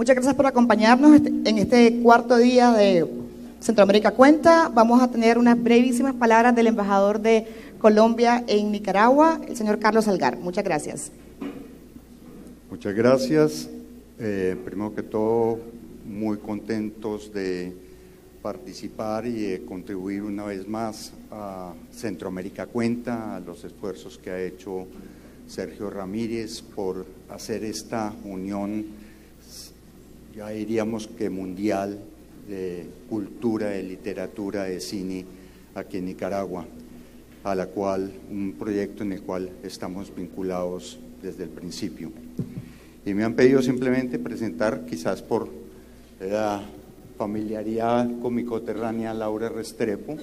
Muchas gracias por acompañarnos en este cuarto día de Centroamérica Cuenta. Vamos a tener unas brevísimas palabras del embajador de Colombia en Nicaragua, el señor Carlos Algar. Muchas gracias. Muchas gracias. Primero que todo, muy contentos de participar y de contribuir una vez más a Centroamérica Cuenta, a los esfuerzos que ha hecho Sergio Ramírez por hacer esta unión, ya diríamos que mundial, de cultura, de literatura, de cine aquí en Nicaragua, a la cual, un proyecto en el cual estamos vinculados desde el principio. Y me han pedido simplemente presentar, quizás por la familiaridad con mi coterránea Laura Restrepo,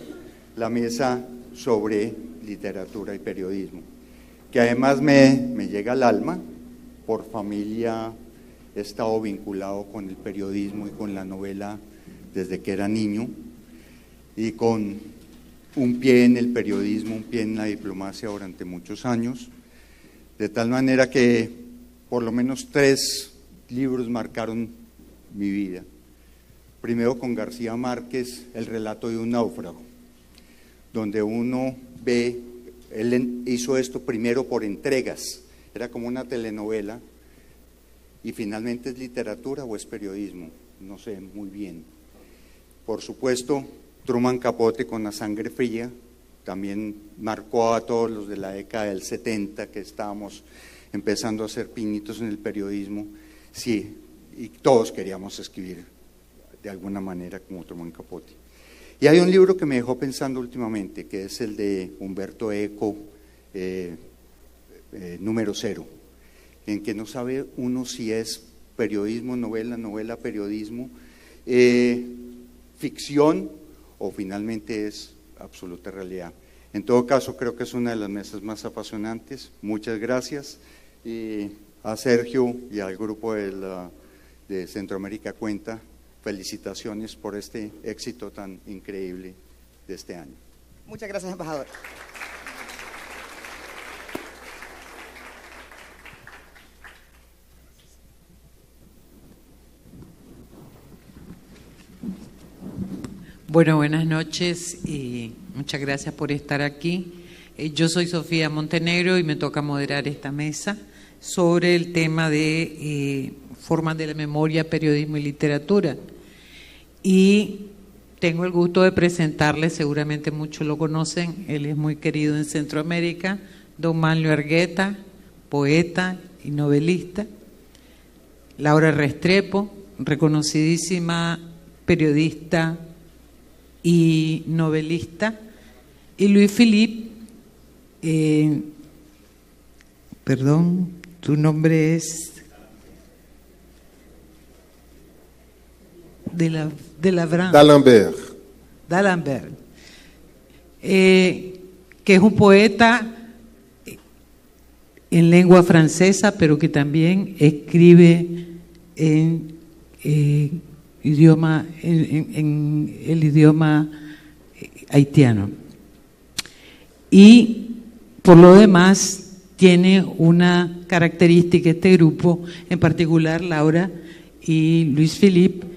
la mesa sobre literatura y periodismo, que además me llega al alma. Por familia he estado vinculado con el periodismo y con la novela desde que era niño, y con un pie en el periodismo, un pie en la diplomacia durante muchos años, de tal manera que por lo menos 3 libros marcaron mi vida. Primero con García Márquez, El relato de un náufrago, donde uno ve, él hizo esto primero por entregas, era como una telenovela, y finalmente es literatura o es periodismo, no sé muy bien. Por supuesto, Truman Capote con La sangre fría, también marcó a todos los de la década del 70 que estábamos empezando a hacer pinitos en el periodismo, sí, y todos queríamos escribir de alguna manera como Truman Capote. Y hay un libro que me dejó pensando últimamente, que es el de Humberto Eco, Número 0, en que no sabe uno si es periodismo, novela, novela, periodismo, ficción o finalmente es absoluta realidad. En todo caso, creo que es una de las mesas más apasionantes. Muchas gracias. Y a Sergio y al grupo de Centroamérica Cuenta, felicitaciones por este éxito tan increíble de este año. Muchas gracias, embajador. Bueno, buenas noches y muchas gracias por estar aquí. Yo soy Sofía Montenegro y me toca moderar esta mesa sobre el tema de formas de la memoria, periodismo y literatura. Y tengo el gusto de presentarles, seguramente muchos lo conocen, él es muy querido en Centroamérica, don Manlio Argueta, poeta y novelista. Laura Restrepo, reconocidísima periodista y novelista, y Luis Philippe, perdón, tu nombre es D'Alembert, que es un poeta en lengua francesa, pero que también escribe en el idioma haitiano. Y por lo demás tiene una característica este grupo, en particular Laura y Luis Philippe,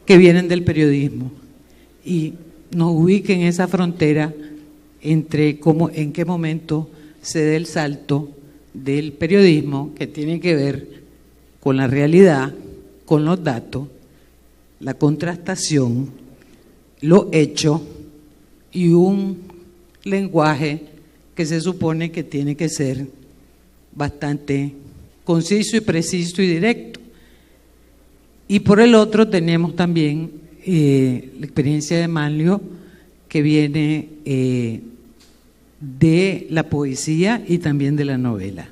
que vienen del periodismo y nos ubica en esa frontera entre en qué momento se da el salto del periodismo, que tiene que ver con la realidad, con los datos, la contrastación, lo hecho y un lenguaje que se supone que tiene que ser bastante conciso y preciso y directo. Y por el otro tenemos también la experiencia de Manlio, que viene de la poesía y también de la novela.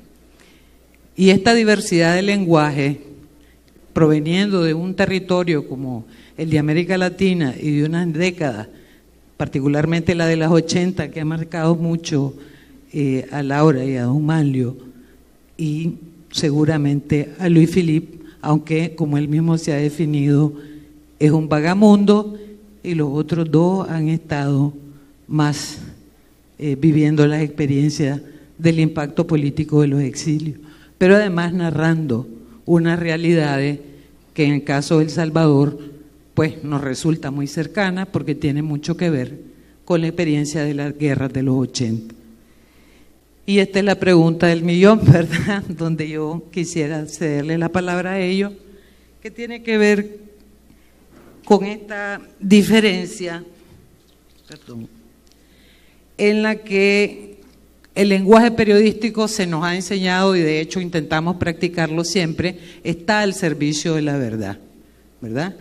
Y esta diversidad de lenguaje, proveniendo de un territorio como el de América Latina y de unas décadas, particularmente la de las 80, que ha marcado mucho a Laura y a don Manlio, y seguramente a Luis Philippe, aunque como él mismo se ha definido, es un vagamundo, y los otros dos han estado más viviendo las experiencias del impacto político de los exilios, pero además narrando unas realidades que en el caso de El Salvador, pues nos resulta muy cercana porque tiene mucho que ver con la experiencia de las guerras de los 80. Y esta es la pregunta del millón, ¿verdad? Donde yo quisiera cederle la palabra a ellos, que tiene que ver con esta diferencia, en la que el lenguaje periodístico se nos ha enseñado, y de hecho intentamos practicarlo siempre, está al servicio de la verdad, ¿verdad?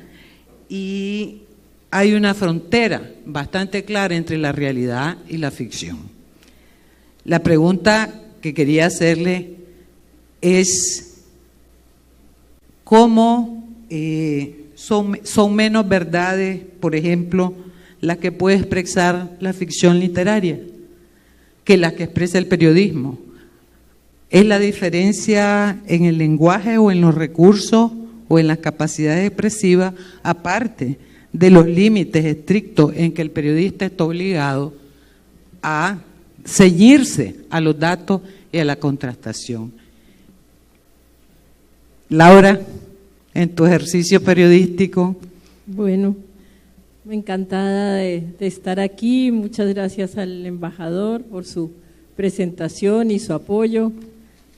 Y hay una frontera bastante clara entre la realidad y la ficción. La pregunta que quería hacerle es cómo son menos verdades, por ejemplo, las que puede expresar la ficción literaria que las que expresa el periodismo. ¿Es la diferencia en el lenguaje o en los recursos o en las capacidades expresivas, aparte de los límites estrictos en que el periodista está obligado a ceñirse a los datos y a la contrastación? Laura, en tu ejercicio periodístico. Bueno, encantada de estar aquí. Muchas gracias al embajador por su presentación y su apoyo.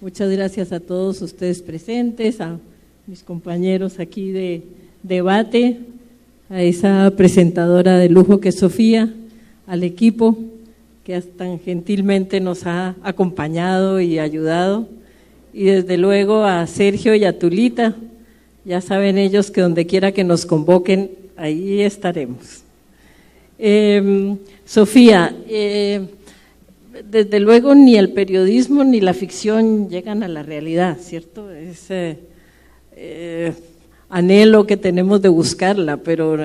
Muchas gracias a todos ustedes presentes, a mis compañeros aquí de debate, a esa presentadora de lujo que es Sofía, al equipo que tan gentilmente nos ha acompañado y ayudado, y desde luego a Sergio y a Tulita. Ya saben ellos que donde quiera que nos convoquen, ahí estaremos. Sofía, desde luego ni el periodismo ni la ficción llegan a la realidad, ¿cierto? Es anhelo que tenemos de buscarla, pero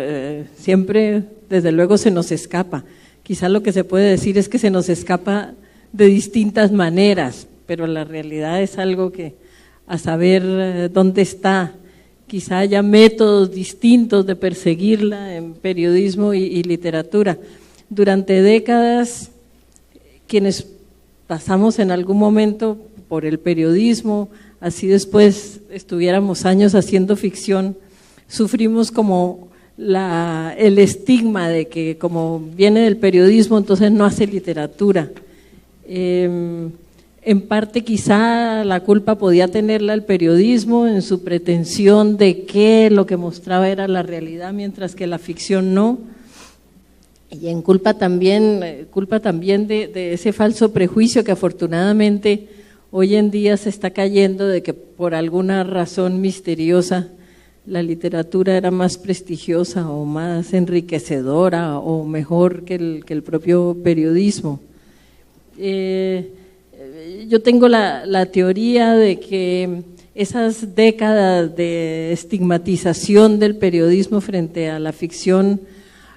siempre desde luego se nos escapa. Quizá lo que se puede decir es que se nos escapa de distintas maneras, pero la realidad es algo que a saber dónde está. Quizá haya métodos distintos de perseguirla en periodismo y literatura. Durante décadas, quienes pasamos en algún momento por el periodismo, así después estuviéramos años haciendo ficción, sufrimos como el estigma de que como viene del periodismo, entonces no hace literatura. En parte quizá la culpa podía tenerla el periodismo en su pretensión de que lo que mostraba era la realidad, mientras que la ficción no. Y en culpa también de ese falso prejuicio que afortunadamente hoy en día se está cayendo, de que por alguna razón misteriosa la literatura era más prestigiosa o más enriquecedora o mejor que el propio periodismo. Yo tengo la teoría de que esas décadas de estigmatización del periodismo frente a la ficción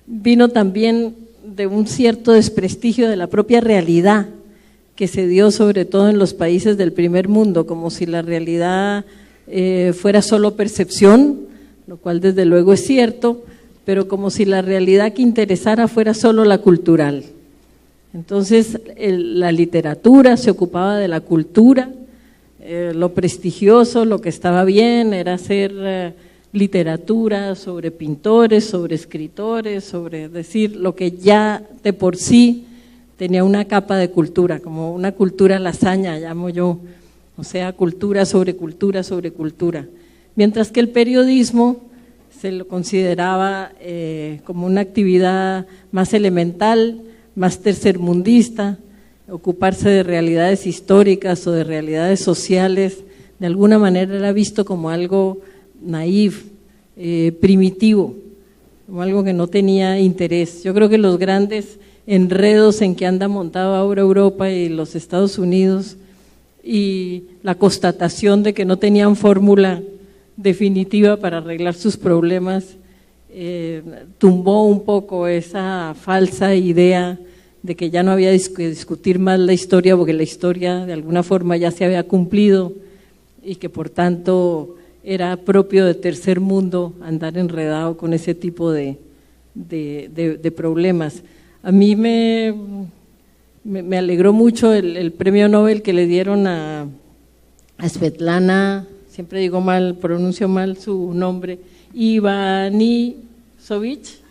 vino también de un cierto desprestigio de la propia realidad que se dio sobre todo en los países del primer mundo, como si la realidad fuera solo percepción, lo cual desde luego es cierto, pero como si la realidad que interesara fuera solo la cultural. Entonces la literatura se ocupaba de la cultura, lo prestigioso, lo que estaba bien era hacer literatura sobre pintores, sobre escritores, sobre decir lo que ya de por sí tenía una capa de cultura, como una cultura lasaña, llamo yo, o sea, cultura sobre cultura sobre cultura. Mientras que el periodismo se lo consideraba como una actividad más elemental, más tercermundista, ocuparse de realidades históricas o de realidades sociales, de alguna manera era visto como algo naif, primitivo, como algo que no tenía interés. Yo creo que los grandes enredos en que anda montado ahora Europa y los Estados Unidos y la constatación de que no tenían fórmula definitiva para arreglar sus problemas, tumbó un poco esa falsa idea de que ya no había que discutir más la historia, porque la historia de alguna forma ya se había cumplido y que por tanto era propio de tercer mundo andar enredado con ese tipo de problemas. A mí me alegró mucho el premio Nobel que le dieron a Svetlana siempre digo mal, pronuncio mal su nombre, Ivanišević.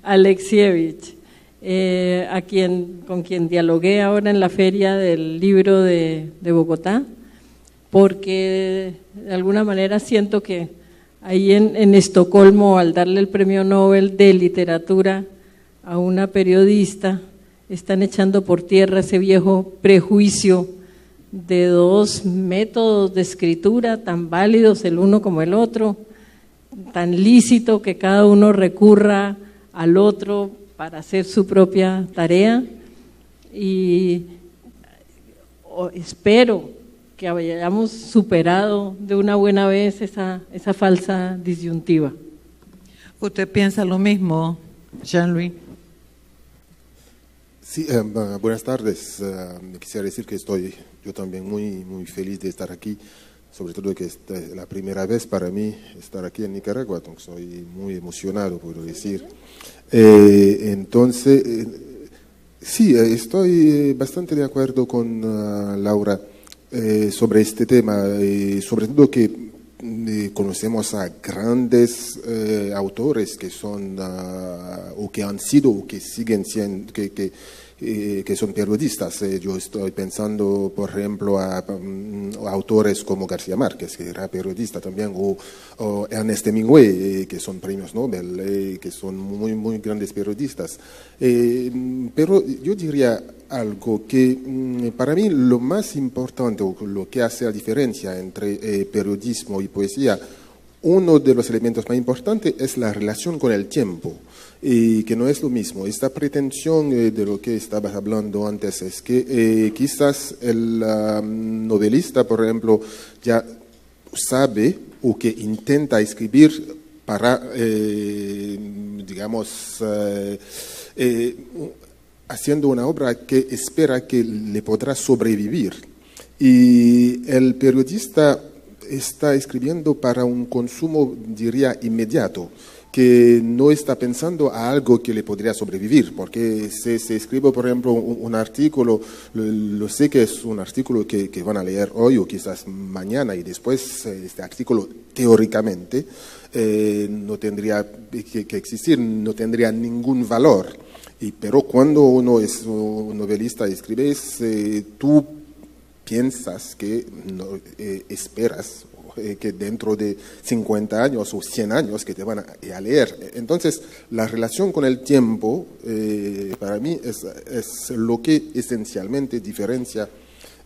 Alexievich, con quien dialogué ahora en la Feria del Libro de Bogotá, porque de alguna manera siento que ahí en Estocolmo, al darle el Premio Nobel de Literatura a una periodista, están echando por tierra ese viejo prejuicio de dos métodos de escritura tan válidos el uno como el otro, tan lícito que cada uno recurra al otro para hacer su propia tarea, y espero que hayamos superado de una buena vez esa falsa disyuntiva. ¿Usted piensa lo mismo, Jean-Louis? Sí, buenas tardes. Quisiera decir que estoy yo también muy feliz de estar aquí, sobre todo que es la primera vez para mí estar aquí en Nicaragua, entonces soy muy emocionado, puedo decir. Entonces, sí, estoy bastante de acuerdo con Laura sobre este tema, sobre todo que conocemos a grandes autores que son o que han sido o que siguen siendo, que son periodistas. Yo estoy pensando, por ejemplo, a autores como García Márquez, que era periodista también, o Ernest Hemingway, que son premios Nobel, que son muy grandes periodistas. Pero yo diría algo que para mí lo más importante, o lo que hace la diferencia entre periodismo y poesía, uno de los elementos más importantes es la relación con el tiempo, y que no es lo mismo. Esta pretensión de lo que estabas hablando antes es que quizás el novelista, por ejemplo, ya sabe o que intenta escribir para, digamos, haciendo una obra que espera que le podrá sobrevivir. Y el periodista está escribiendo para un consumo, diría, inmediato, que no está pensando a algo que le podría sobrevivir, porque si se escribe, por ejemplo, un artículo, lo sé que es un artículo que van a leer hoy o quizás mañana, y después este artículo teóricamente no tendría que existir, no tendría ningún valor. Pero cuando uno es un novelista y escribes, tú piensas que esperas que dentro de 50 años o 100 años que te van a leer. Entonces, la relación con el tiempo, para mí, es lo que esencialmente diferencia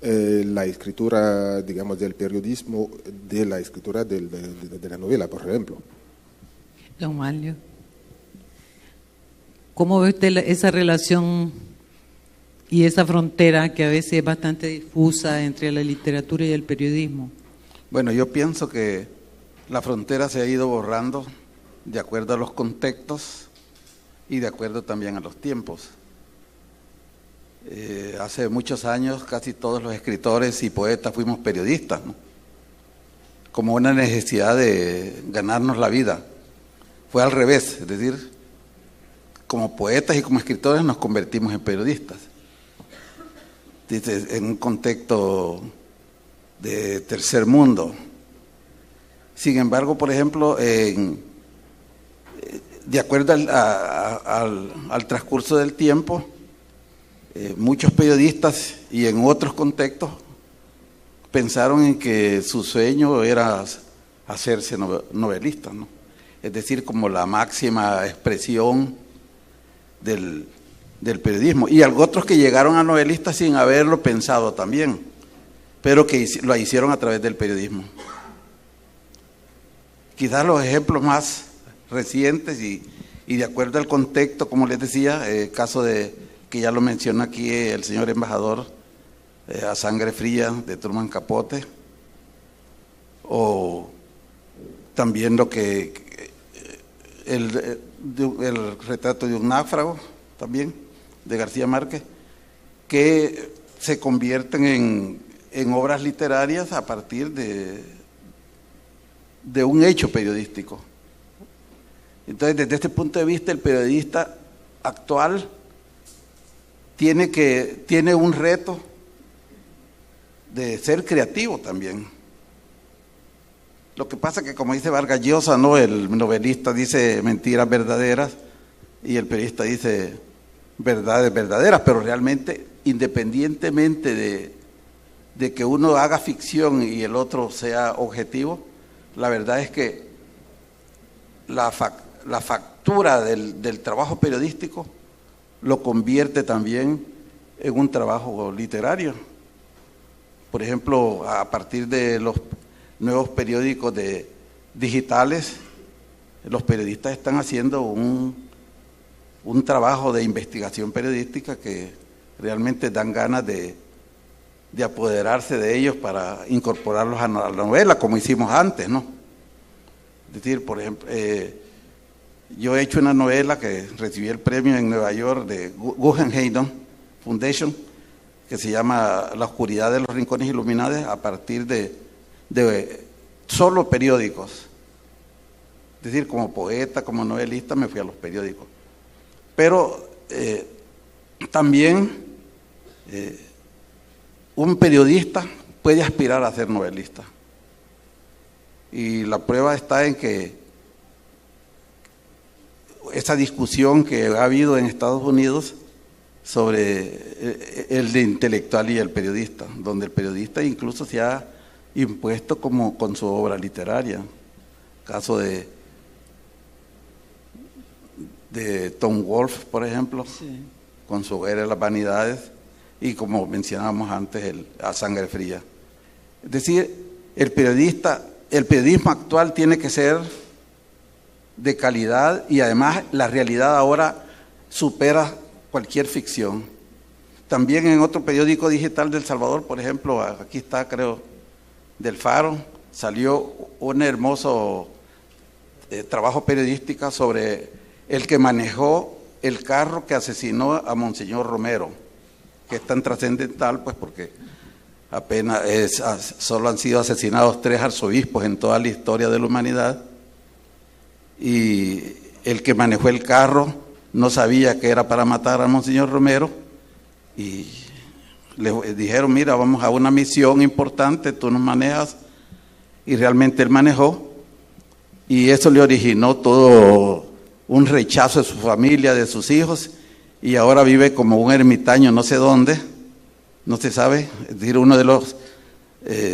la escritura, digamos, del periodismo de la escritura de la novela, por ejemplo. Don Manlio, ¿cómo ve usted esa relación y esa frontera que a veces es bastante difusa entre la literatura y el periodismo? Bueno, yo pienso que la frontera se ha ido borrando de acuerdo a los contextos y de acuerdo también a los tiempos. Hace muchos años casi todos los escritores y poetas fuimos periodistas, ¿no? Como una necesidad de ganarnos la vida. Fue al revés, es decir, como poetas y como escritores nos convertimos en periodistas. En un contexto de tercer mundo. Sin embargo, por ejemplo, de acuerdo al transcurso del tiempo, muchos periodistas y en otros contextos pensaron en que su sueño era hacerse novelista, ¿no? Es decir, como la máxima expresión del periodismo. Y otros que llegaron a novelistas sin haberlo pensado también, pero que lo hicieron a través del periodismo. Quizás los ejemplos más recientes y de acuerdo al contexto, como les decía, el caso que ya lo mencionó aquí el señor embajador, A Sangre Fría, de Truman Capote, o también el retrato de un náufrago, también, de García Márquez, que se convierten en obras literarias a partir de un hecho periodístico. Entonces, desde este punto de vista, el periodista actual tiene un reto de ser creativo también. Lo que pasa que, como dice Vargas Llosa, ¿no?, el novelista dice mentiras verdaderas y el periodista dice verdades verdaderas, pero realmente, independientemente de que uno haga ficción y el otro sea objetivo, la verdad es que la factura del trabajo periodístico lo convierte también en un trabajo literario. Por ejemplo, a partir de los nuevos periódicos digitales, los periodistas están haciendo un trabajo de investigación periodística que realmente dan ganas de apoderarse de ellos para incorporarlos a la novela, como hicimos antes, ¿no? Es decir, por ejemplo, yo he hecho una novela que recibí el premio en Nueva York de Guggenheim Foundation, que se llama La oscuridad de los rincones iluminados, a partir de solo periódicos. Es decir, como poeta, como novelista, me fui a los periódicos. Pero también un periodista puede aspirar a ser novelista. Y la prueba está en que esa discusión que ha habido en Estados Unidos sobre el de intelectual y el periodista, donde el periodista incluso se ha impuesto como con su obra literaria. Caso de Tom Wolfe, por ejemplo, sí, con su Guerra de las Vanidades, y como mencionábamos antes, A Sangre Fría. Es decir, el periodismo actual tiene que ser de calidad, y además la realidad ahora supera cualquier ficción. También en otro periódico digital de El Salvador, por ejemplo, aquí está, creo, del Faro, salió un hermoso trabajo periodístico sobre el que manejó el carro que asesinó a Monseñor Romero, que es tan trascendental, pues porque apenas solo han sido asesinados 3 arzobispos en toda la historia de la humanidad, y el que manejó el carro no sabía que era para matar a Monseñor Romero, y le dijeron: mira, vamos a una misión importante, tú nos manejas, y realmente él manejó, y eso le originó todo un rechazo de su familia, de sus hijos, y ahora vive como un ermitaño no sé dónde, no se sabe. Es decir, una de las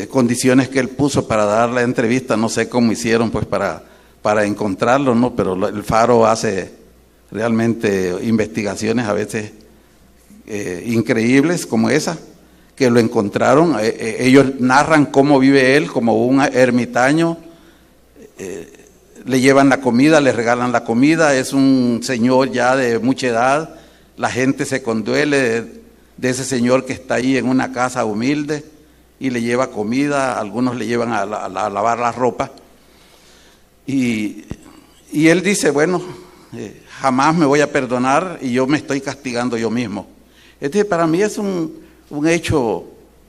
condiciones que él puso para dar la entrevista, no sé cómo hicieron pues para encontrarlo, ¿no? Pero el Faro hace realmente investigaciones a veces increíbles como esa, que lo encontraron. Ellos narran cómo vive él como un ermitaño, le llevan la comida, le regalan la comida, es un señor ya de mucha edad, la gente se conduele de ese señor que está ahí en una casa humilde y le lleva comida, algunos le llevan a lavar la ropa, y él dice: bueno, jamás me voy a perdonar y yo me estoy castigando yo mismo. Este para mí es un hecho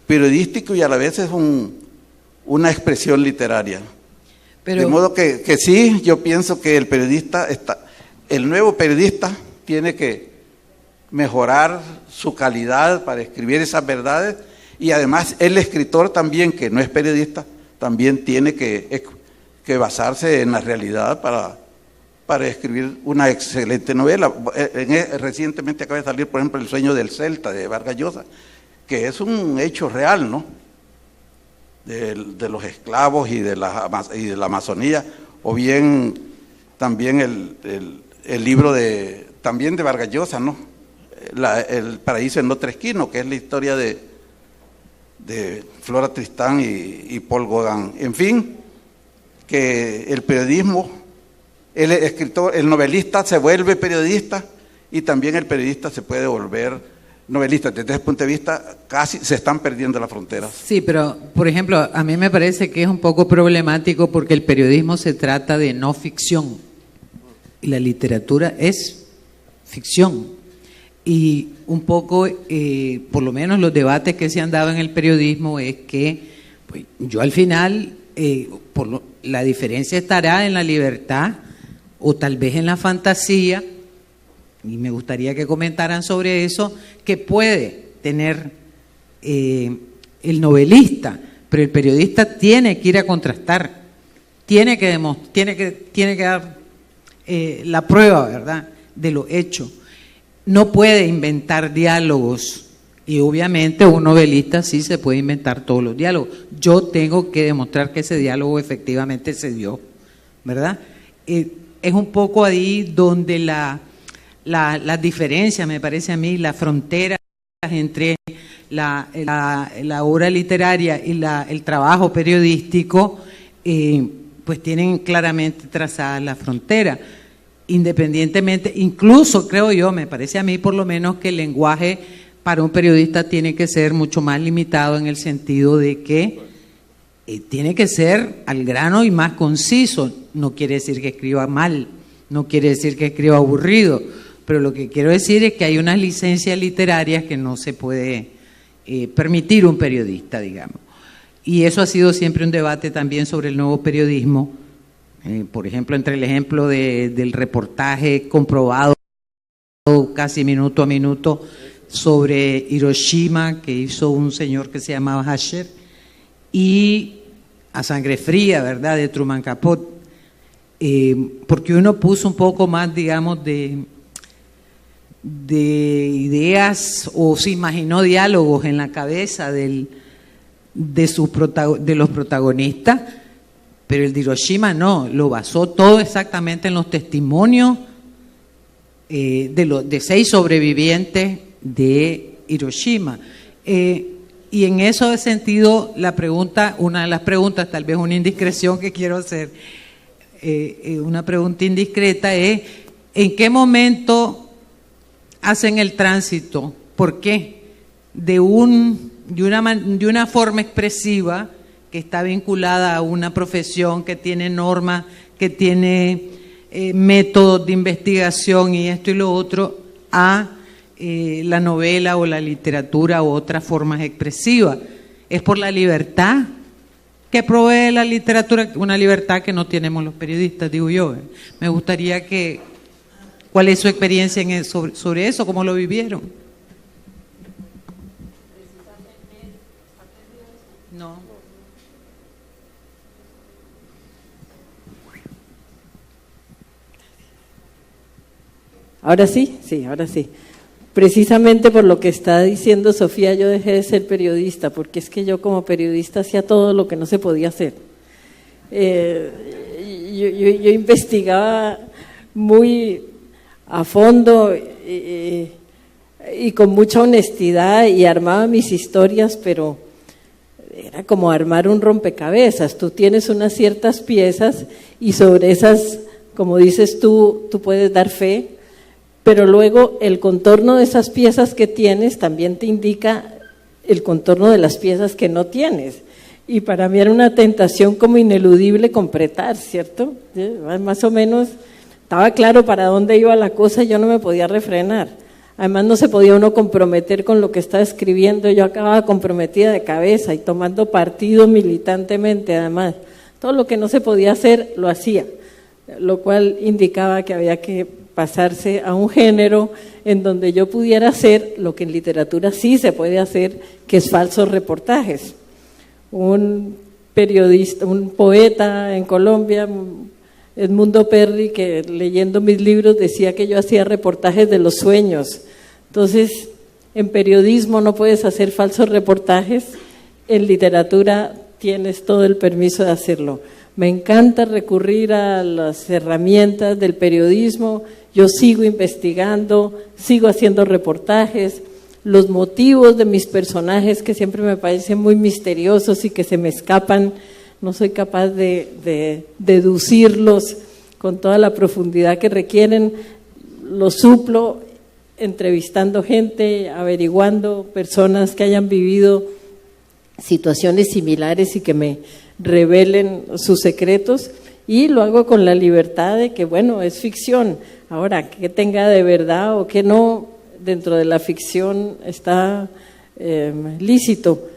periodístico y a la vez es una expresión literaria. Pero, de modo que sí, yo pienso que el nuevo periodista tiene que mejorar su calidad para escribir esas verdades, y además el escritor también, que no es periodista, también tiene que basarse en la realidad para escribir una excelente novela. Recientemente acaba de salir, por ejemplo, El sueño del Celta, de Vargas Llosa, que es un hecho real, ¿no?, de los esclavos y de la Amazonía, o bien también el libro también de Vargas Llosa, ¿no?, El paraíso en otro esquino, que es la historia de Flora Tristán y Paul Gauguin. En fin, que el periodismo, el escritor, el novelista se vuelve periodista, y también el periodista se puede volver novelista. Desde ese punto de vista, casi se están perdiendo las fronteras. Sí, pero, por ejemplo, a mí me parece que es un poco problemático porque el periodismo se trata de no ficción y la literatura es ficción. Y un poco, por lo menos los debates que se han dado en el periodismo es que pues, yo al final, la diferencia estará en la libertad o tal vez en la fantasía, y me gustaría que comentaran sobre eso, que puede tener el novelista, pero el periodista tiene que ir a contrastar, tiene que dar la prueba, ¿verdad?, de lo hecho. No puede inventar diálogos, y obviamente un novelista sí se puede inventar todos los diálogos. Yo tengo que demostrar que ese diálogo efectivamente se dio, ¿verdad? Es un poco ahí donde la diferencia, me parece a mí, la frontera entre la obra literaria y el trabajo periodístico, pues tienen claramente trazada la frontera. Independientemente, incluso creo yo, me parece a mí por lo menos, que el lenguaje para un periodista tiene que ser mucho más limitado, en el sentido de que tiene que ser al grano y más conciso. No quiere decir que escriba mal, no quiere decir que escriba aburrido, pero lo que quiero decir es que hay unas licencias literarias que no se puede permitir un periodista, digamos. Y eso ha sido siempre un debate también sobre el nuevo periodismo. Por ejemplo, entre el ejemplo del reportaje comprobado casi minuto a minuto sobre Hiroshima, que hizo un señor que se llamaba Hasher, y A Sangre Fría, ¿verdad?, de Truman Capote, porque uno puso un poco más, digamos, de ideas, o se imaginó diálogos en la cabeza de los protagonistas, pero el de Hiroshima no, lo basó todo exactamente en los testimonios de 6 sobrevivientes de Hiroshima. Y en ese sentido, una de las preguntas, tal vez una indiscreción que quiero hacer, una pregunta indiscreta es: ¿en qué momento hacen el tránsito? ¿Por qué? De una forma expresiva que está vinculada a una profesión que tiene normas, que tiene métodos de investigación y esto y lo otro, a la novela o la literatura u otras formas expresivas. Es por la libertad que provee la literatura, una libertad que no tenemos los periodistas, digo yo. Me gustaría ¿cuál es su experiencia sobre eso? ¿Cómo lo vivieron? No. ¿Ahora sí? Sí, ahora sí. Precisamente por lo que está diciendo Sofía, yo dejé de ser periodista, porque es que yo como periodista hacía todo lo que no se podía hacer. Yo investigaba muy a fondo y con mucha honestidad, y armaba mis historias, pero era como armar un rompecabezas. Tú tienes unas ciertas piezas y sobre esas, como dices tú puedes dar fe, pero luego el contorno de esas piezas que tienes también te indica el contorno de las piezas que no tienes. Y para mí era una tentación como ineludible completar, ¿cierto? Más o menos estaba claro para dónde iba la cosa y yo no me podía refrenar. Además no se podía uno comprometer con lo que estaba escribiendo. Yo acababa comprometida de cabeza y tomando partido militantemente, además. Todo lo que no se podía hacer, lo hacía, lo cual indicaba que había que pasarse a un género en donde yo pudiera hacer lo que en literatura sí se puede hacer, que es falsos reportajes. Un periodista, un poeta en Colombia, Edmundo Perry, que leyendo mis libros decía que yo hacía reportajes de los sueños. Entonces, en periodismo no puedes hacer falsos reportajes, en literatura tienes todo el permiso de hacerlo. Me encanta recurrir a las herramientas del periodismo. Yo sigo investigando, sigo haciendo reportajes. Los motivos de mis personajes, que siempre me parecen muy misteriosos y que se me escapan, no soy capaz de deducirlos con toda la profundidad que requieren. Los suplo entrevistando gente, averiguando personas que hayan vivido situaciones similares y que me revelen sus secretos, y lo hago con la libertad de que, bueno, es ficción. Ahora, que tenga de verdad o que no, dentro de la ficción está lícito.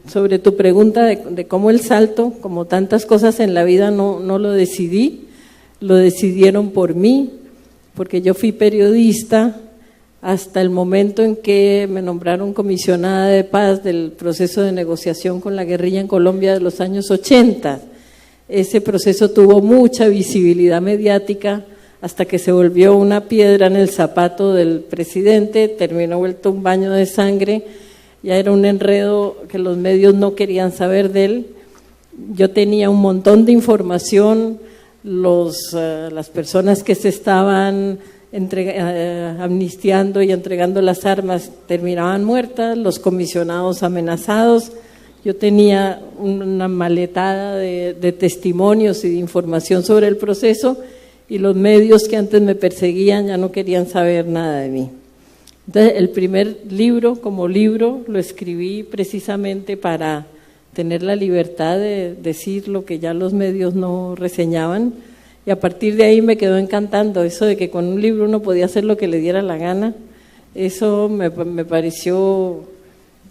Sobre tu pregunta de cómo el salto, como tantas cosas en la vida, no lo decidí, lo decidieron por mí, porque yo fui periodista, hasta el momento en que me nombraron comisionada de paz del proceso de negociación con la guerrilla en Colombia de los años 80. Ese proceso tuvo mucha visibilidad mediática hasta que se volvió una piedra en el zapato del presidente, terminó vuelto un baño de sangre, ya era un enredo que los medios no querían saber de él. Yo tenía un montón de información, las personas que se estaban amnistiando y entregando las armas terminaban muertas, los comisionados amenazados. Yo tenía una maletada de testimonios y de información sobre el proceso, y los medios que antes me perseguían ya no querían saber nada de mí. Entonces, el primer libro, como libro, lo escribí precisamente para tener la libertad de decir lo que ya los medios no reseñaban, y a partir de ahí me quedó encantando eso de que con un libro uno podía hacer lo que le diera la gana. Eso me pareció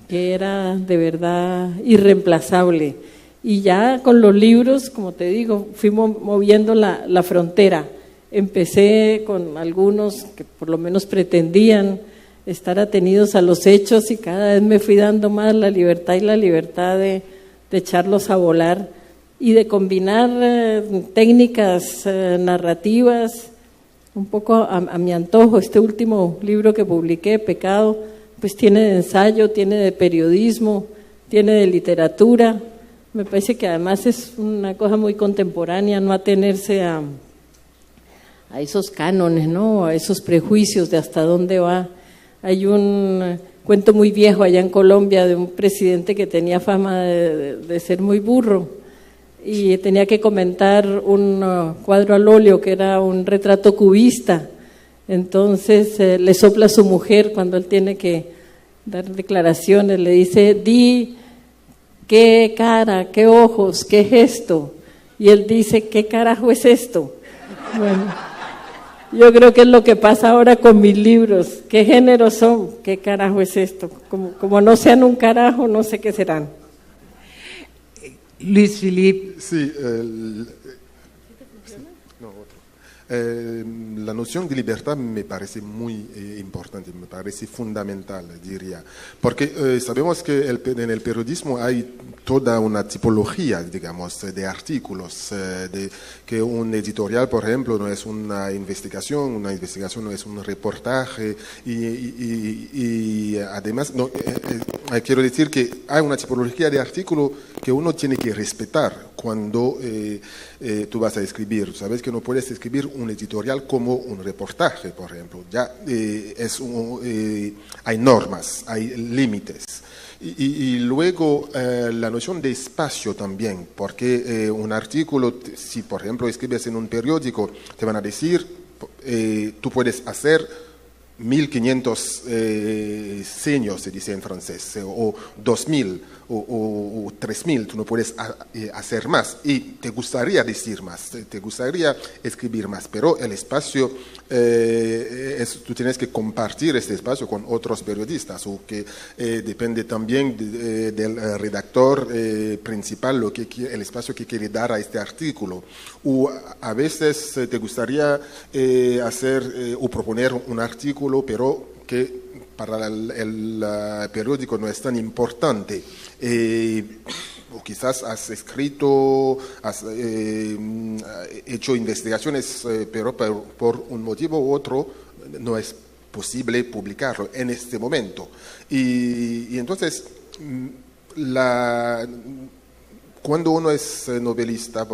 que era de verdad irreemplazable. Y ya con los libros, como te digo, fuimos moviendo la frontera. Empecé con algunos que por lo menos pretendían estar atenidos a los hechos, y cada vez me fui dando más la libertad de echarlos a volar y de combinar técnicas narrativas un poco a mi antojo. Este último libro que publiqué, Pecado, pues tiene de ensayo, tiene de periodismo, tiene de literatura. Me parece que además es una cosa muy contemporánea, no atenerse a esos cánones, ¿no? A esos prejuicios de hasta dónde va. Hay un cuento muy viejo allá en Colombia de un presidente que tenía fama de ser muy burro, y tenía que comentar un cuadro al óleo que era un retrato cubista. Entonces le sopla a su mujer cuando él tiene que dar declaraciones, le dice: di qué cara, qué ojos, qué gesto. Y él dice: ¿qué carajo es esto? Bueno, yo creo que es lo que pasa ahora con mis libros. ¿Qué géneros son? ¿Qué carajo es esto? Como no sean un carajo, no sé qué serán. Luis Philippe. Sí, la noción de libertad me parece muy importante, me parece fundamental, diría, porque sabemos que en el periodismo hay toda una tipología, digamos, de artículos, que un editorial, por ejemplo, no es una investigación no es un reportaje, y además, quiero decir que hay una tipología de artículo que uno tiene que respetar cuando tú vas a escribir. Sabes que no puedes escribir un editorial como un reportaje, por ejemplo. Ya hay normas, hay límites. Y luego la noción de espacio también, porque un artículo, si por ejemplo escribes en un periódico, te van a decir, tú puedes hacer 1500 seños, se dice en francés, o 2000 o 3000, tú no puedes hacer más, y te gustaría decir más, te gustaría escribir más, pero el espacio, tú tienes que compartir este espacio con otros periodistas, o que depende también del redactor principal, el espacio que quiere dar a este artículo, o a veces te gustaría hacer o proponer un artículo, pero que para el periódico no es tan importante. O quizás has escrito, has hecho investigaciones, pero por un motivo u otro no es posible publicarlo en este momento. Y entonces, cuando uno es novelista,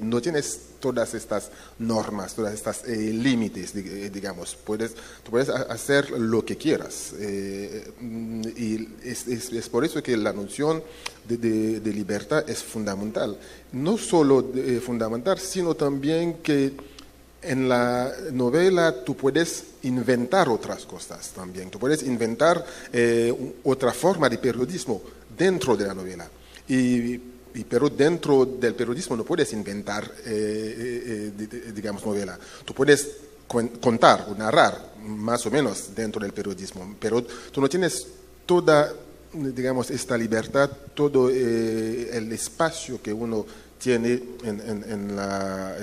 no tienes todas estas normas, todas estas límites, digamos. Tú puedes hacer lo que quieras. Y es por eso que la noción de libertad es fundamental. No solo fundamental, sino también que en la novela tú puedes inventar otras cosas también. Tú puedes inventar otra forma de periodismo dentro de la novela. Pero dentro del periodismo no puedes inventar, digamos, novela. Tú puedes contar o narrar, más o menos, dentro del periodismo, pero tú no tienes toda, digamos, esta libertad, todo el espacio que uno tiene en la,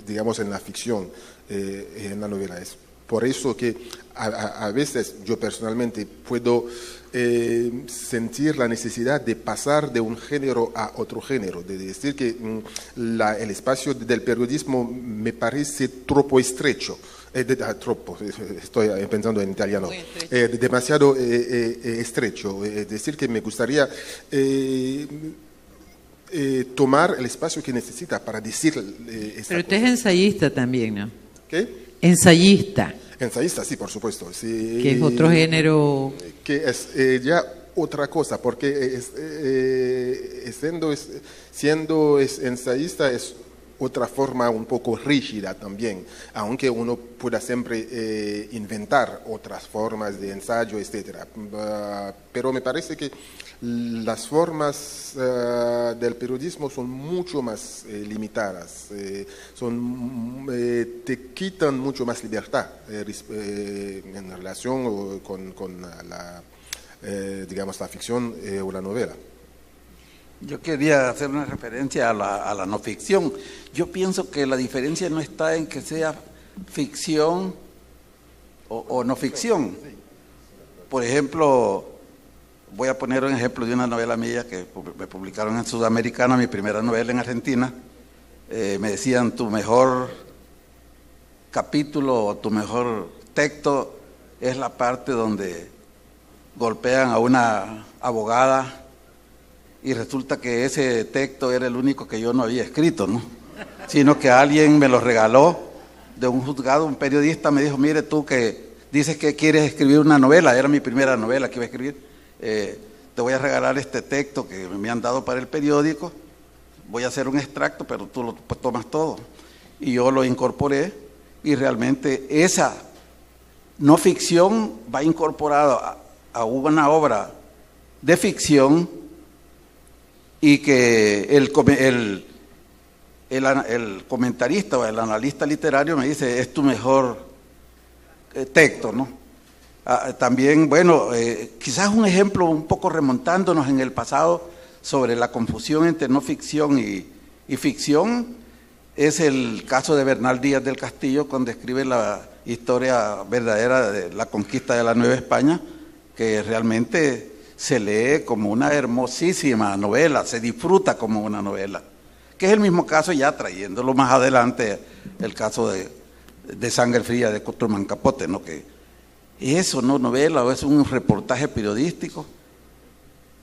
digamos, en la ficción, en la novela. por eso que a veces yo personalmente puedo sentir la necesidad de pasar de un género a otro género, de decir que el espacio del periodismo me parece troppo estrecho. Troppo, estoy pensando en italiano, demasiado estrecho, es decir que me gustaría tomar el espacio que necesita para decir Pero usted es ensayista también, ¿no? ¿Qué? Ensayista. Ensayista, sí, por supuesto. Sí, que es otro género. Que es ya otra cosa, porque siendo ensayista es otra forma un poco rígida también, aunque uno pueda siempre inventar otras formas de ensayo, etc. Pero me parece que las formas del periodismo son mucho más limitadas, te quitan mucho más libertad en relación con digamos, la ficción o la novela. Yo quería hacer una referencia a la no ficción. Yo pienso que la diferencia no está en que sea ficción o no ficción. Por ejemplo, voy a poner un ejemplo de una novela mía que me publicaron en Sudamericana, mi primera novela en Argentina. Me decían, tu mejor capítulo o tu mejor texto es la parte donde golpean a una abogada, y resulta que ese texto era el único que yo no había escrito, ¿no? Sino que alguien me lo regaló de un juzgado, un periodista me dijo, mire tú que dices que quieres escribir una novela, era mi primera novela que iba a escribir, te voy a regalar este texto que me han dado para el periódico, voy a hacer un extracto, pero tú lo tomas todo. Y yo lo incorporé, y realmente esa no ficción va incorporada a una obra de ficción, y que el comentarista o el analista literario me dice, es tu mejor texto, ¿no? También, bueno, quizás un ejemplo un poco remontándonos en el pasado sobre la confusión entre no ficción y ficción, es el caso de Bernal Díaz del Castillo, cuando escribe la historia verdadera de la conquista de la Nueva España, que realmente se lee como una hermosísima novela, se disfruta como una novela, que es el mismo caso, ya trayéndolo más adelante, el caso de Sangre Fría de Truman Capote, ¿no? Que eso no novela, o es un reportaje periodístico.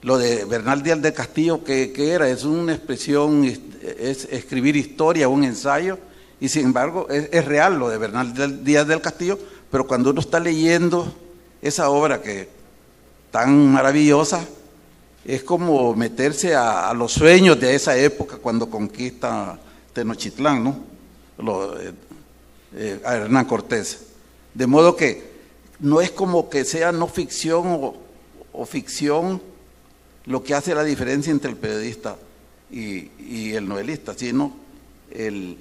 Lo de Bernal Díaz del Castillo, ¿qué era? Es una expresión, es escribir historia, un ensayo, y sin embargo es real lo de Bernal Díaz del Castillo, pero cuando uno está leyendo esa obra que tan maravillosa, es como meterse a los sueños de esa época cuando conquista Tenochtitlán, ¿no? A Hernán Cortés. De modo que no es como que sea no ficción o ficción lo que hace la diferencia entre el periodista y el novelista, sino el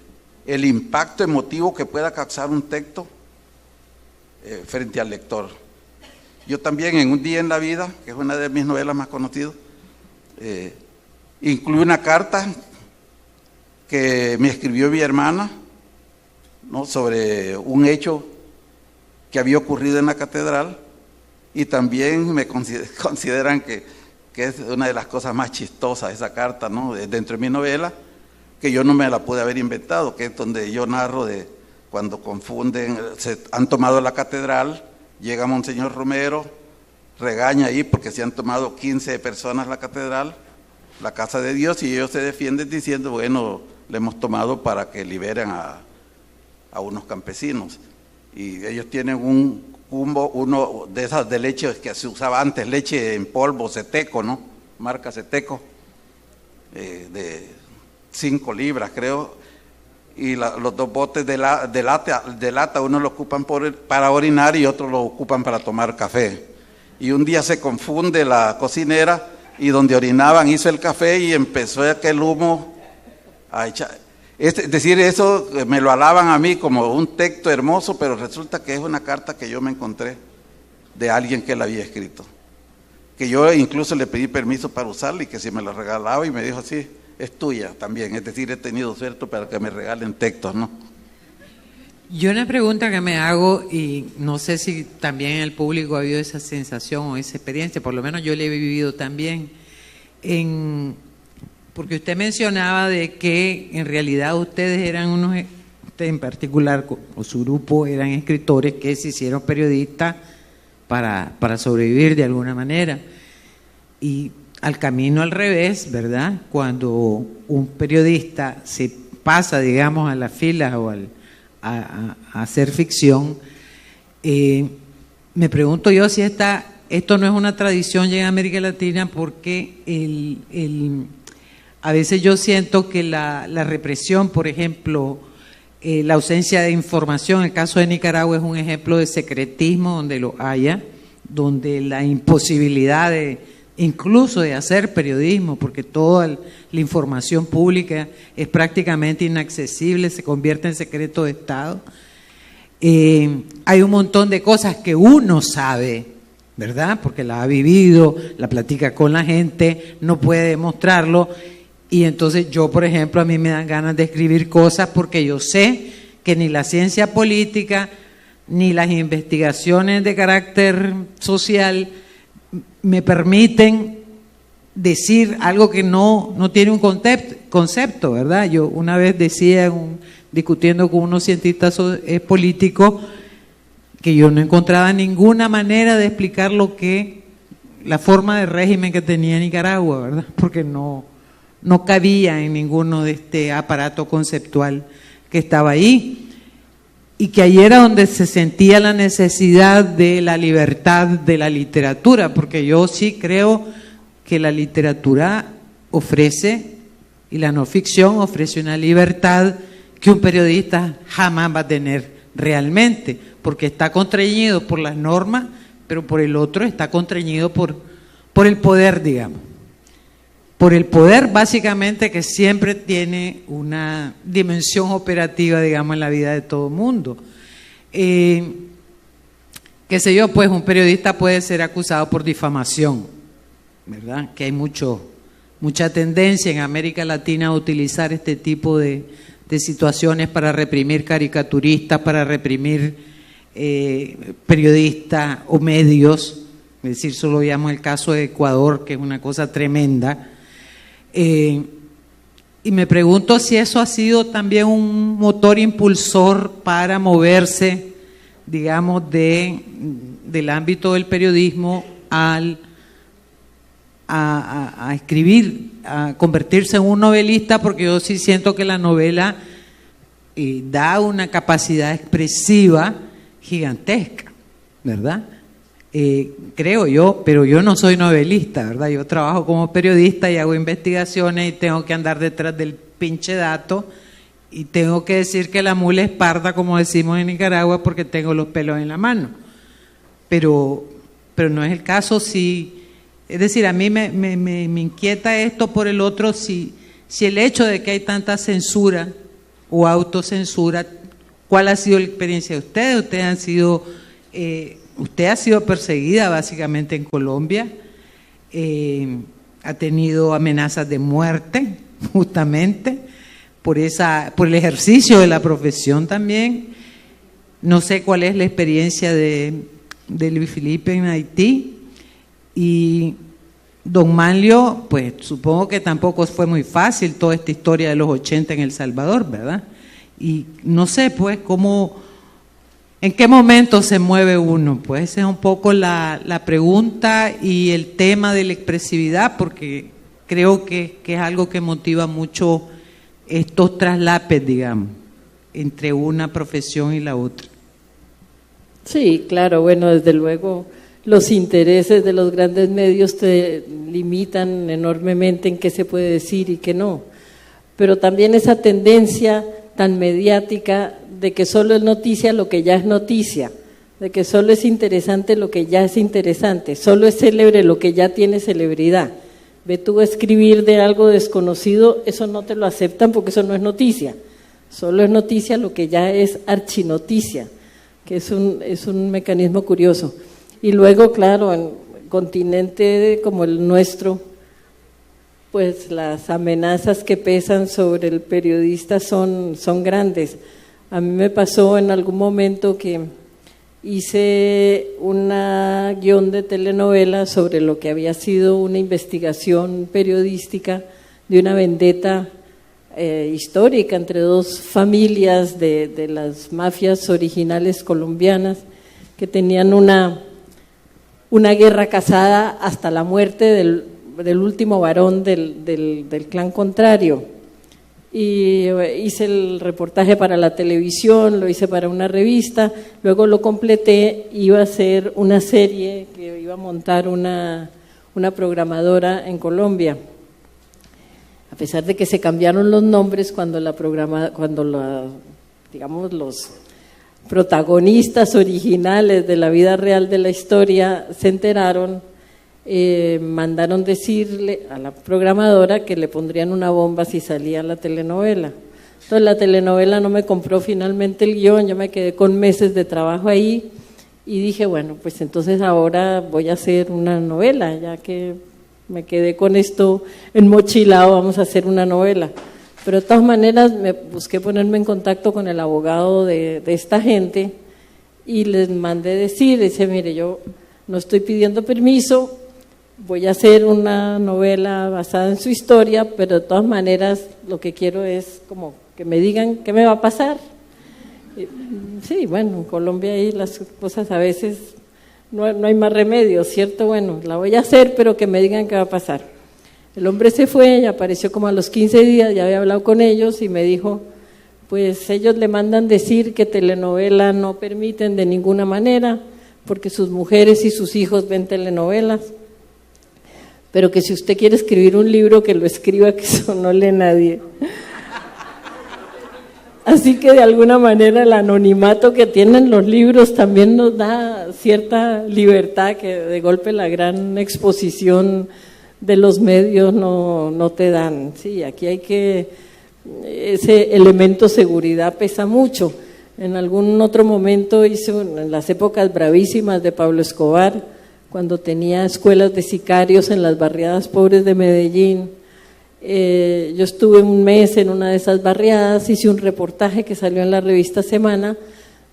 impacto emotivo que pueda causar un texto frente al lector. Yo también, en Un día en la vida, que es una de mis novelas más conocidas, incluí una carta que me escribió mi hermana, ¿no? Sobre un hecho que había ocurrido en la catedral, y también me consideran que es una de las cosas más chistosas esa carta, ¿no? Dentro de mi novela, que yo no me la pude haber inventado, que es donde yo narro de cuando confunden, se han tomado la catedral. Llega Monseñor Romero, regaña ahí porque se han tomado 15 personas la catedral, la casa de Dios, y ellos se defienden diciendo, bueno, le hemos tomado para que liberen a unos campesinos. Y ellos tienen un cumbo, uno de esas de leche que se usaba antes, leche en polvo, Ceteco, ¿no? Marca Ceteco, de 5 libras creo. Y los 2 botes de lata, uno lo ocupan para orinar y otro lo ocupan para tomar café. Y un día se confunde la cocinera, y donde orinaban hizo el café y empezó aquel humo a echar. Es decir, eso me lo alaban a mí como un texto hermoso, pero resulta que es una carta que yo me encontré de alguien que la había escrito. Que yo incluso le pedí permiso para usarla y que si me la regalaba, y me dijo, sí, es tuya también. Es decir, he tenido suerte para que me regalen textos, ¿no? Yo una pregunta que me hago, y no sé si también en el público ha habido esa sensación o esa experiencia, por lo menos yo la he vivido también, porque usted mencionaba de que en realidad ustedes eran usted en particular, o su grupo, eran escritores que se hicieron periodistas para sobrevivir de alguna manera. Y al camino al revés, ¿verdad? Cuando un periodista se pasa, digamos, a las filas o a hacer ficción, me pregunto yo si esto no es una tradición ya en América Latina, porque a veces yo siento que la represión, por ejemplo, la ausencia de información, el caso de Nicaragua es un ejemplo de secretismo donde lo haya, donde la imposibilidad incluso de hacer periodismo, porque toda la información pública es prácticamente inaccesible, se convierte en secreto de Estado. Hay un montón de cosas que uno sabe, ¿verdad? Porque la ha vivido, la platica con la gente, no puede demostrarlo. Y entonces yo, por ejemplo, a mí me dan ganas de escribir cosas porque yo sé que ni la ciencia política ni las investigaciones de carácter social me permiten decir algo que no tiene un concepto, ¿verdad? Yo una vez decía, discutiendo con unos cientistas políticos, que yo no encontraba ninguna manera de explicar la forma de régimen que tenía Nicaragua, ¿verdad? Porque no cabía en ninguno de este aparato conceptual que estaba ahí, y que ahí era donde se sentía la necesidad de la libertad de la literatura, porque yo sí creo que la literatura ofrece, y la no ficción ofrece una libertad que un periodista jamás va a tener realmente, porque está contrañido por las normas, pero por el otro está contrañido por el poder, digamos. Por el poder básicamente que siempre tiene una dimensión operativa, digamos, en la vida de todo el mundo. Qué sé yo, pues un periodista puede ser acusado por difamación, ¿verdad? Que hay mucha tendencia en América Latina a utilizar este tipo de situaciones para reprimir caricaturistas, para reprimir periodistas o medios. Es decir, solo veamos el caso de Ecuador, que es una cosa tremenda. Y me pregunto si eso ha sido también un motor impulsor para moverse, digamos, del ámbito del periodismo a escribir, a convertirse en un novelista, porque yo sí siento que la novela da una capacidad expresiva gigantesca, ¿verdad? Creo yo, pero yo no soy novelista, ¿verdad? Yo trabajo como periodista y hago investigaciones y tengo que andar detrás del pinche dato y tengo que decir que la mula es parda, como decimos en Nicaragua, porque tengo los pelos en la mano. Pero no es el caso es decir, a mí me inquieta esto por el otro, si el hecho de que hay tanta censura o autocensura, ¿cuál ha sido la experiencia de ustedes? Ustedes han sido... Usted ha sido perseguida básicamente en Colombia, ha tenido amenazas de muerte justamente por el ejercicio de la profesión también. No sé cuál es la experiencia de Luis Felipe en Haití, y don Manlio, pues supongo que tampoco fue muy fácil toda esta historia de los 80 en El Salvador, ¿verdad? Y no sé pues ¿en qué momento se mueve uno? Pues esa es un poco la pregunta y el tema de la expresividad, porque creo que es algo que motiva mucho estos traslapes, digamos, entre una profesión y la otra. Sí, claro, bueno, desde luego los intereses de los grandes medios te limitan enormemente en qué se puede decir y qué no, pero también esa tendencia tan mediática de que solo es noticia lo que ya es noticia, de que solo es interesante lo que ya es interesante, solo es célebre lo que ya tiene celebridad. Ve tú a escribir de algo desconocido, eso no te lo aceptan porque eso no es noticia, solo es noticia lo que ya es archinoticia, que es un mecanismo curioso. Y luego, claro, en un continente como el nuestro, pues las amenazas que pesan sobre el periodista son grandes. A mí me pasó en algún momento que hice una guión de telenovela sobre lo que había sido una investigación periodística de una vendetta histórica entre dos familias de las mafias originales colombianas que tenían una guerra casada hasta la muerte del último varón del clan contrario. Y hice el reportaje para la televisión, lo hice para una revista, luego lo completé, iba a hacer una serie que iba a montar una programadora en Colombia. A pesar de que se cambiaron los nombres cuando los protagonistas originales de la vida real de la historia se enteraron, mandaron decirle a la programadora que le pondrían una bomba si salía la telenovela. Entonces la telenovela no me compró finalmente el guión, yo me quedé con meses de trabajo ahí y dije, bueno, pues entonces ahora voy a hacer una novela, ya que me quedé con esto enmochilado, vamos a hacer una novela. Pero de todas maneras me busqué ponerme en contacto con el abogado de esta gente y les mandé decir, dice, mire, yo no estoy pidiendo permiso, voy a hacer una novela basada en su historia, pero de todas maneras lo que quiero es como que me digan qué me va a pasar. Sí, bueno, en Colombia ahí las cosas a veces no hay más remedio, ¿cierto? Bueno, la voy a hacer, pero que me digan qué va a pasar. El hombre se fue y apareció como a los 15 días, ya había hablado con ellos y me dijo, pues ellos le mandan decir que telenovela no permiten de ninguna manera, porque sus mujeres y sus hijos ven telenovelas, pero que si usted quiere escribir un libro, que lo escriba, que eso no lee nadie. Así que de alguna manera el anonimato que tienen los libros también nos da cierta libertad que de golpe la gran exposición de los medios no te dan. Sí, aquí hay que, ese elemento seguridad pesa mucho. En algún otro momento en las épocas bravísimas de Pablo Escobar, cuando tenía escuelas de sicarios en las barriadas pobres de Medellín, yo estuve un mes en una de esas barriadas, hice un reportaje que salió en la revista Semana,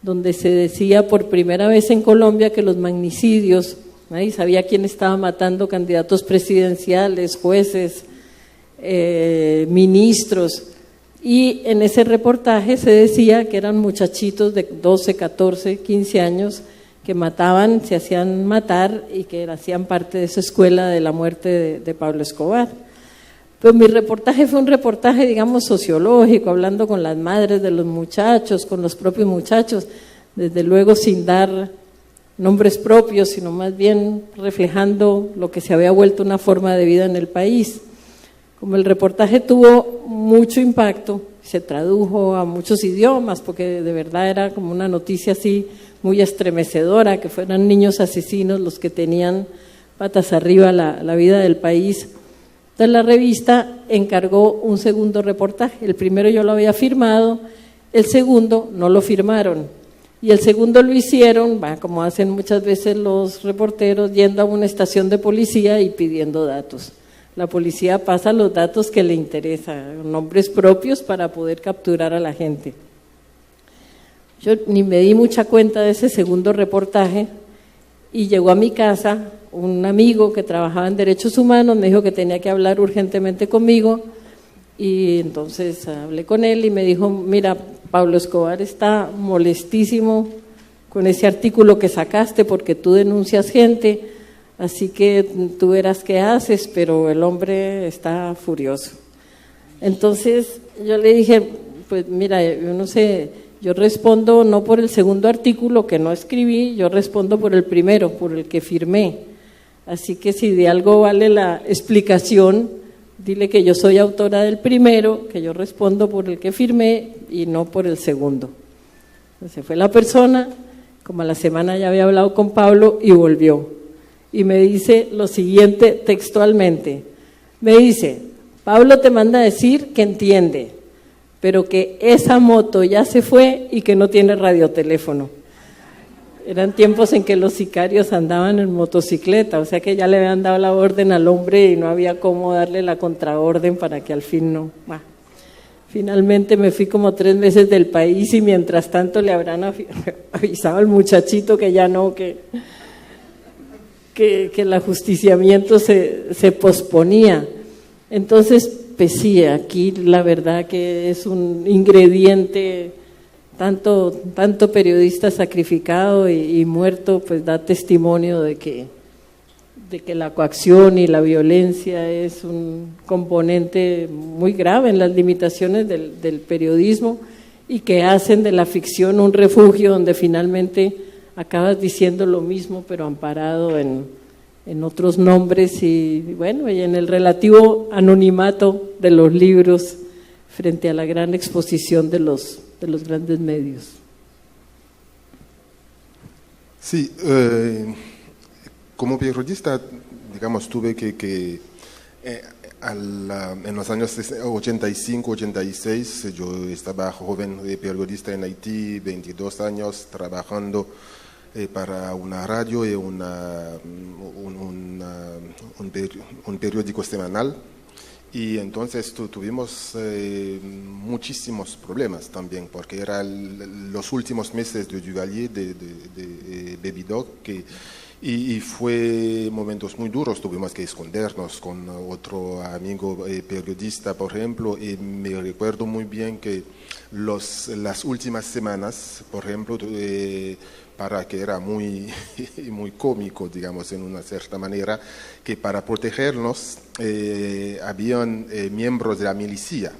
donde se decía por primera vez en Colombia que los magnicidios, nadie sabía quién estaba matando candidatos presidenciales, jueces, ministros, y en ese reportaje se decía que eran muchachitos de 12, 14, 15 años que mataban, se hacían matar y que hacían parte de esa escuela de la muerte de Pablo Escobar. Pues mi reportaje fue un reportaje, digamos, sociológico, hablando con las madres de los muchachos, con los propios muchachos, desde luego sin dar nombres propios, sino más bien reflejando lo que se había vuelto una forma de vida en el país. Como el reportaje tuvo mucho impacto, se tradujo a muchos idiomas, porque de verdad era como una noticia así muy estremecedora, que fueran niños asesinos los que tenían patas arriba la vida del país. Entonces la revista encargó un segundo reportaje. El primero yo lo había firmado, el segundo no lo firmaron. Y el segundo lo hicieron, como hacen muchas veces los reporteros, yendo a una estación de policía y pidiendo datos. La policía pasa los datos que le interesan, nombres propios para poder capturar a la gente. Yo ni me di mucha cuenta de ese segundo reportaje y llegó a mi casa un amigo que trabajaba en derechos humanos, me dijo que tenía que hablar urgentemente conmigo y entonces hablé con él y me dijo, mira, Pablo Escobar está molestísimo con ese artículo que sacaste porque tú denuncias gente, así que tú verás qué haces, pero el hombre está furioso. Entonces yo le dije, pues mira, yo no sé, yo respondo no por el segundo artículo que no escribí, yo respondo por el primero, por el que firmé. Así que si de algo vale la explicación, dile que yo soy autora del primero, que yo respondo por el que firmé y no por el segundo. Se fue la persona, como a la semana ya había hablado con Pablo y volvió. Y me dice lo siguiente textualmente, me dice, Pablo te manda a decir que entiende, pero que esa moto ya se fue y que no tiene radioteléfono. Eran tiempos en que los sicarios andaban en motocicleta, o sea que ya le habían dado la orden al hombre y no había cómo darle la contraorden para que al fin no. Finalmente me fui como 3 meses del país y mientras tanto le habrán avisado al muchachito que ya no, que el ajusticiamiento se posponía. Entonces, pues sí, aquí la verdad que es un ingrediente, tanto periodista sacrificado y muerto, pues da testimonio de que la coacción y la violencia es un componente muy grave en las limitaciones del periodismo y que hacen de la ficción un refugio donde finalmente acabas diciendo lo mismo pero amparado en otros nombres y bueno, y en el relativo anonimato de los libros frente a la gran exposición de los grandes medios. Sí, como periodista, digamos, tuve que en los años 85, 86, yo estaba joven periodista en Haití, 22 años, trabajando para una radio y un periódico semanal. Y entonces tuvimos muchísimos problemas también, porque eran los últimos meses de Duvalier, de Baby Dog, y fue momentos muy duros, tuvimos que escondernos con otro amigo periodista, por ejemplo, y me recuerdo muy bien que las últimas semanas, por ejemplo, para que era muy cómico, digamos, en una cierta manera, que para protegernos habían miembros de la milicia,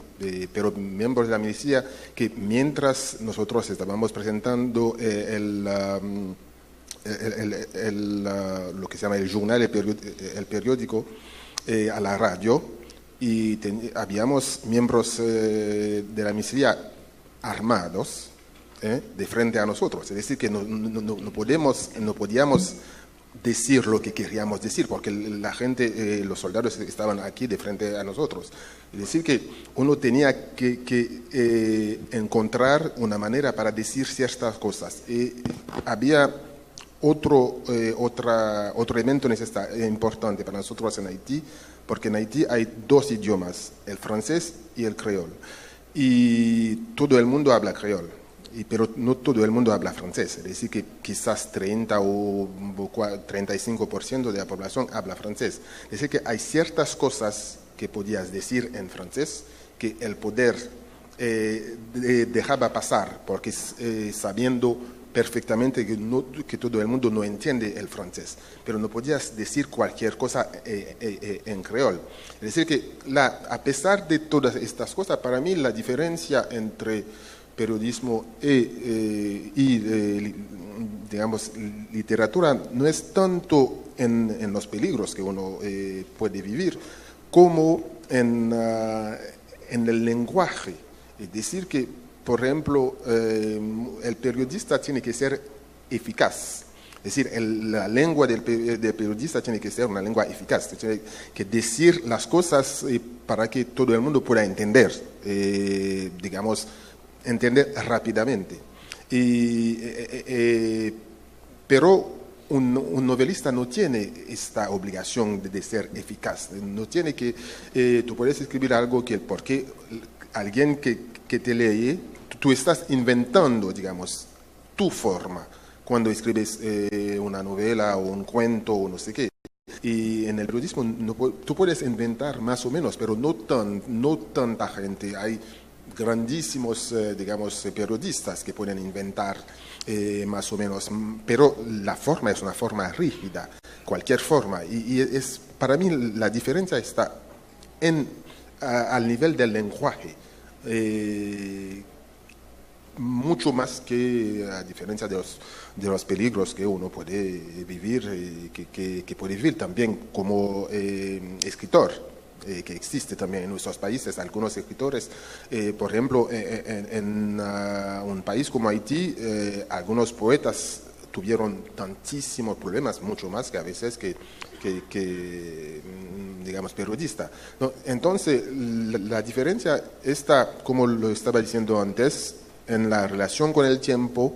pero miembros de la milicia que mientras nosotros estábamos presentando lo que se llama el journal, el periódico, a la radio, y habíamos miembros de la milicia armados de frente a nosotros, es decir, que no podíamos decir lo que queríamos decir, porque la gente, los soldados estaban aquí de frente a nosotros. Es decir, que uno tenía que encontrar una manera para decir ciertas cosas. Había otro elemento importante para nosotros en Haití, porque en Haití hay 2 idiomas, el francés y el creol, y todo el mundo habla creol. Pero no todo el mundo habla francés, es decir, que quizás 30 o 35% de la población habla francés. Es decir, que hay ciertas cosas que podías decir en francés que el poder dejaba pasar, porque sabiendo perfectamente que todo el mundo no entiende el francés, pero no podías decir cualquier cosa en creol. Es decir, que a pesar de todas estas cosas, para mí la diferencia entre periodismo y digamos, literatura no es tanto en los peligros que uno puede vivir, como en el lenguaje. Es decir, que, por ejemplo, el periodista tiene que ser eficaz. Es decir, la lengua del periodista tiene que ser una lengua eficaz, tiene que decir las cosas para que todo el mundo pueda entender, digamos, entender rápidamente. Pero un novelista no tiene esta obligación de ser eficaz, no tiene que, tú puedes escribir algo porque alguien que te lee, tú estás inventando, digamos, tu forma cuando escribes una novela o un cuento o no sé qué. Y en el periodismo tú puedes inventar más o menos, pero no tanta gente. Hay grandísimos, digamos, periodistas que pueden inventar más o menos, pero la forma es una forma rígida, cualquier forma. Y para mí la diferencia está al nivel del lenguaje, mucho más que a diferencia de los peligros que uno puede vivir, que puede vivir también como escritor. Que existe también en nuestros países, algunos escritores, por ejemplo, en un país como Haití, algunos poetas tuvieron tantísimos problemas, mucho más que a veces que digamos, periodista, ¿no? Entonces, la diferencia está, como lo estaba diciendo antes, en la relación con el tiempo,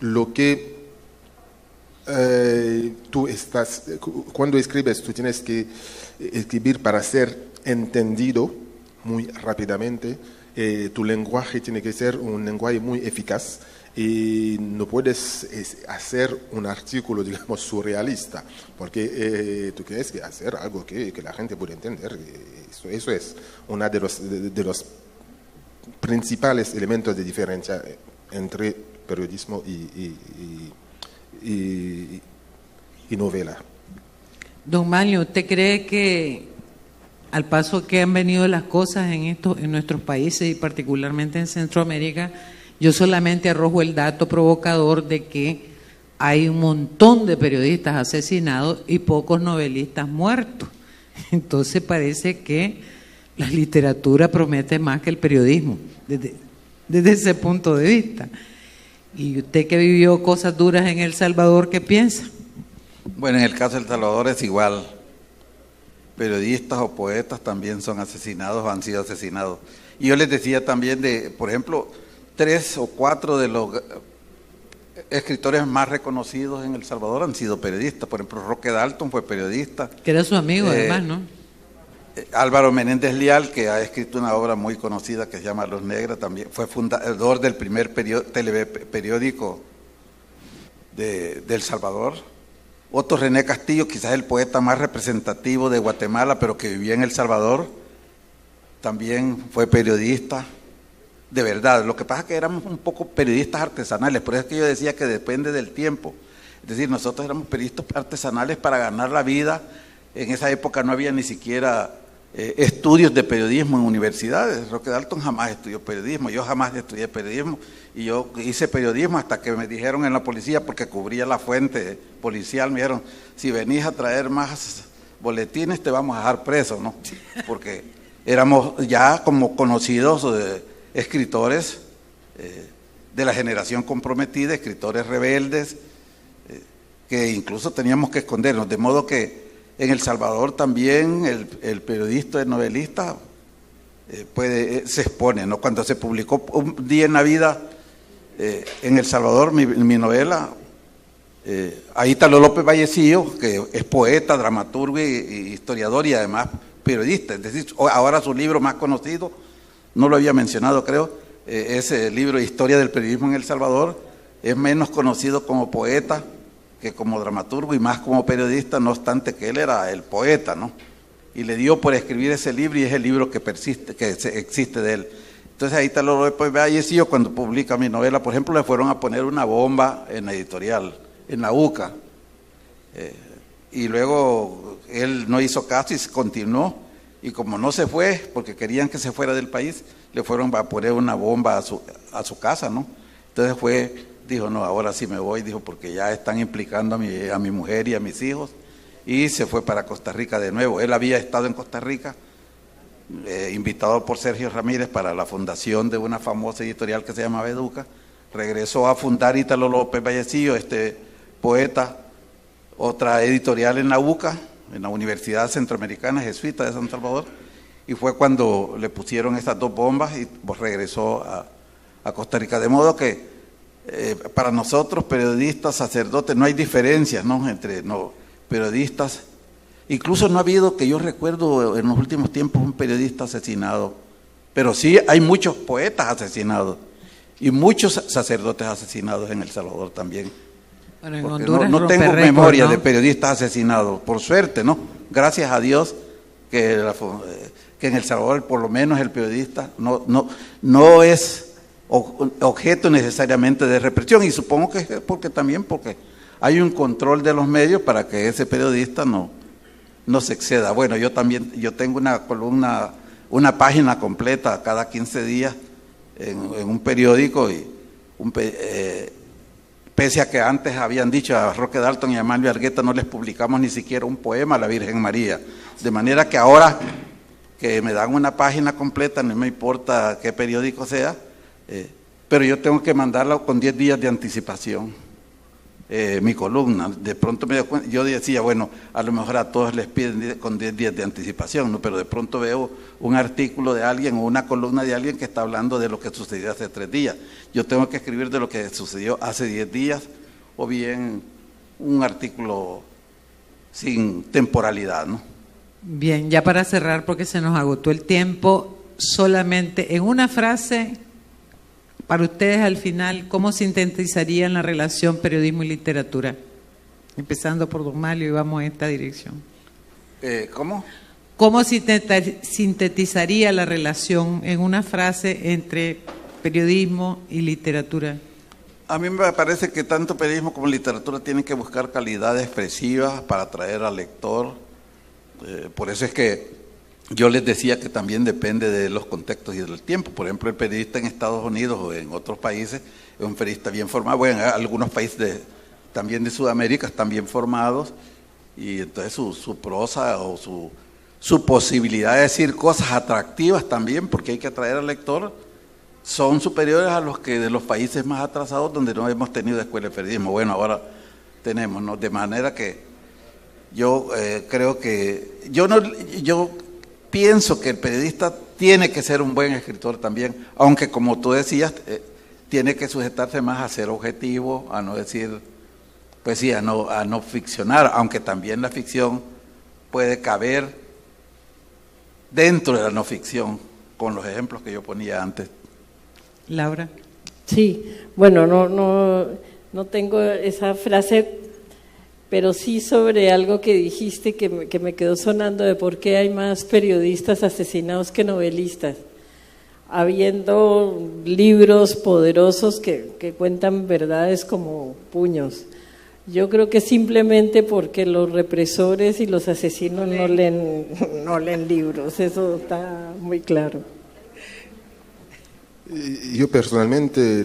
lo que tú cuando escribes, tú tienes que escribir para ser entendido, muy rápidamente. Tu lenguaje tiene que ser un lenguaje muy eficaz y no puedes hacer un artículo, digamos, surrealista, porque tú tienes que hacer algo que la gente puede entender. Eso es uno de los principales elementos de diferencia entre periodismo y novela. Don Manlio, ¿usted cree que al paso que han venido las cosas en nuestros países y particularmente en Centroamérica, yo solamente arrojo el dato provocador de que hay un montón de periodistas asesinados y pocos novelistas muertos? Entonces parece que la literatura promete más que el periodismo, desde ese punto de vista. ¿Y usted que vivió cosas duras en El Salvador, qué piensa? Bueno, en el caso de El Salvador es igual. Periodistas o poetas también son asesinados o han sido asesinados. Y yo les decía también por ejemplo, 3 o 4 de los escritores más reconocidos en El Salvador han sido periodistas. Por ejemplo, Roque Dalton fue periodista. Que era su amigo además, ¿no? Álvaro Menéndez Leal, que ha escrito una obra muy conocida que se llama Los Negras, también fue fundador del primer periódico de El Salvador. Otto René Castillo, quizás el poeta más representativo de Guatemala, pero que vivía en El Salvador, también fue periodista. De verdad, lo que pasa es que éramos un poco periodistas artesanales, por eso es que yo decía que depende del tiempo. Es decir, nosotros éramos periodistas artesanales para ganar la vida. En esa época no había ni siquiera estudios de periodismo en universidades. Roque Dalton jamás estudió periodismo, yo jamás estudié periodismo, y yo hice periodismo hasta que me dijeron en la policía, porque cubría la fuente policial, me dijeron, si venís a traer más boletines te vamos a dejar preso, ¿no? Porque éramos ya como conocidos escritores de la generación comprometida, escritores rebeldes, que incluso teníamos que escondernos, de modo que en El Salvador también el periodista, el novelista, se expone, ¿no? Cuando se publicó Un día en la vida en El Salvador, mi novela, ahí Italo López Vallecillo, que es poeta, dramaturgo y historiador y además periodista. Es decir, ahora su libro más conocido, no lo había mencionado creo, es el libro Historia del periodismo en El Salvador. Es menos conocido como poeta que como dramaturgo y más como periodista, no obstante que él era el poeta, ¿no? Y le dio por escribir ese libro y es el libro que persiste, existe de él. Entonces ahí Italo López Vallecillo, cuando publica mi novela, por ejemplo, le fueron a poner una bomba en la editorial, en la UCA. Y luego él no hizo caso y continuó. Y como no se fue, porque querían que se fuera del país, le fueron a poner una bomba a su casa, ¿no? Entonces dijo, no, ahora sí me voy, dijo, porque ya están implicando a mi mujer y a mis hijos, y se fue para Costa Rica de nuevo. Él había estado en Costa Rica, invitado por Sergio Ramírez para la fundación de una famosa editorial que se llamaba Educa. Regresó a fundar Italo López Vallecillo, este poeta, otra editorial en la UCA, en la Universidad Centroamericana Jesuita de San Salvador, y fue cuando le pusieron estas 2 bombas y pues regresó a Costa Rica. De modo que para nosotros, periodistas, sacerdotes, no hay diferencias, ¿no?, entre periodistas. Incluso no ha habido, que yo recuerdo en los últimos tiempos, un periodista asesinado, pero sí hay muchos poetas asesinados y muchos sacerdotes asesinados en El Salvador también. Bueno, en porque Honduras no tengo récord, memoria, ¿no?, de ¿no?, periodistas asesinados, por suerte, ¿no? Gracias a Dios que en El Salvador por lo menos el periodista no es objeto necesariamente de represión, y supongo que es porque hay un control de los medios para que ese periodista no se exceda. Bueno, yo tengo una columna, una página completa cada 15 días en un periódico, y pese a que antes habían dicho a Roque Dalton y a Manlio Argueta no les publicamos ni siquiera un poema a la Virgen María, de manera que ahora que me dan una página completa, no me importa qué periódico sea, pero yo tengo que mandarla con 10 días de anticipación, mi columna. De pronto yo decía, bueno, a lo mejor a todos les piden con 10 días de anticipación, ¿no? Pero de pronto veo un artículo de alguien o una columna de alguien que está hablando de lo que sucedió hace 3 días. Yo tengo que escribir de lo que sucedió hace 10 días, o bien un artículo sin temporalidad, ¿no? Bien, ya para cerrar, porque se nos agotó el tiempo, solamente en una frase, para ustedes al final, ¿cómo sintetizarían la relación periodismo y literatura? Empezando por don Mario y vamos en esta dirección. ¿Cómo? ¿Cómo sintetizaría la relación en una frase entre periodismo y literatura? A mí me parece que tanto periodismo como literatura tienen que buscar calidad expresiva para atraer al lector. Por eso es que yo les decía que también depende de los contextos y del tiempo. Por ejemplo, el periodista en Estados Unidos o en otros países es un periodista bien formado. Bueno, algunos países también de Sudamérica están bien formados y entonces su prosa o su posibilidad de decir cosas atractivas también, porque hay que atraer al lector, son superiores a los que de los países más atrasados donde no hemos tenido escuela de periodismo. Bueno, ahora tenemos, ¿no? De manera que yo creo que yo pienso que el periodista tiene que ser un buen escritor también, aunque como tú decías, tiene que sujetarse más a ser objetivo, a no decir, pues sí, a no ficcionar, aunque también la ficción puede caber dentro de la no ficción, con los ejemplos que yo ponía antes. Laura. Sí, bueno, no tengo esa frase, pero sí sobre algo que dijiste que me quedó sonando de por qué hay más periodistas asesinados que novelistas, habiendo libros poderosos que cuentan verdades como puños. Yo creo que simplemente porque los represores y los asesinos no leen libros, eso está muy claro. Yo personalmente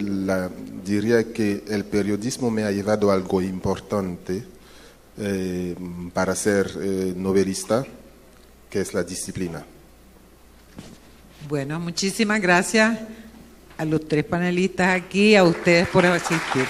diría que el periodismo me ha llevado a algo importante para ser novelista, que es la disciplina. Bueno, muchísimas gracias a los tres panelistas aquí, a ustedes por asistir.